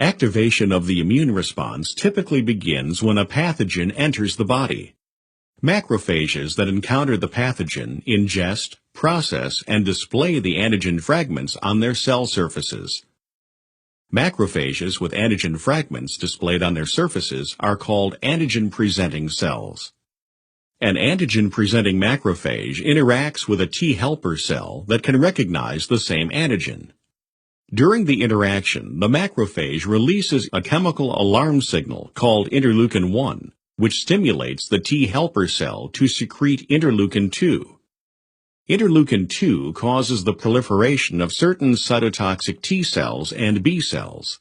Activation of the immune response typically begins when a pathogen enters the body. Macrophages that encounter the pathogen ingest, process, and display the antigen fragments on their cell surfaces. Macrophages with antigen fragments displayed on their surfaces are called antigen-presenting cells. An antigen-presenting macrophage interacts with a T helper cell that can recognize the same antigen. During the interaction, the macrophage releases a chemical alarm signal called interleukin-1, which stimulates the T helper cell to secrete interleukin-2. Interleukin-2 causes the proliferation of certain cytotoxic T cells and B cells.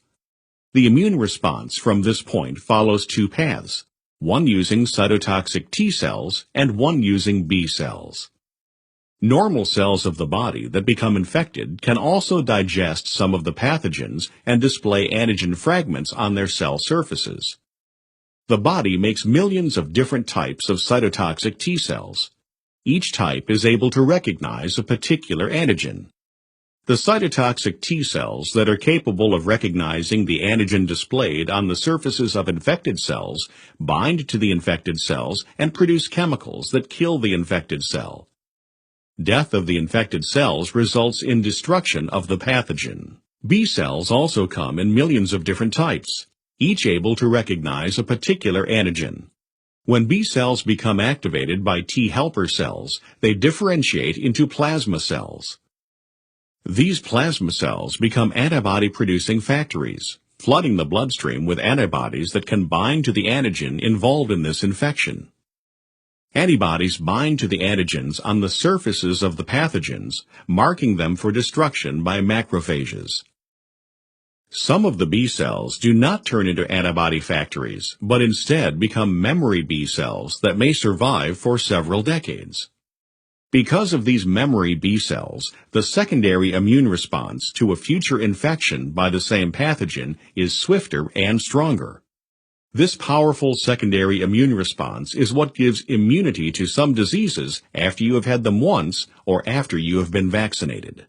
The immune response from this point follows two paths, one using cytotoxic T cells and one using B cells. Normal cells of the body that become infected can also digest some of the pathogens and display antigen fragments on their cell surfaces. The body makes millions of different types of cytotoxic T cells. Each type is able to recognize a particular antigen. The cytotoxic T cells that are capable of recognizing the antigen displayed on the surfaces of infected cells bind to the infected cells and produce chemicals that kill the infected cell. Death of the infected cells results in destruction of the pathogen. B cells also come in millions of different types, each able to recognize a particular antigen. When B cells become activated by T helper cells, they differentiate into plasma cells. These plasma cells become antibody-producing factories, flooding the bloodstream with antibodies that can bind to the antigen involved in this infection. Antibodies bind to the antigens on the surfaces of the pathogens, marking them for destruction by macrophages. Some of the B cells do not turn into antibody factories, but instead become memory B cells that may survive for several decades. Because of these memory B cells, the secondary immune response to a future infection by the same pathogen is swifter and stronger. This powerful secondary immune response is what gives immunity to some diseases after you have had them once or after you have been vaccinated.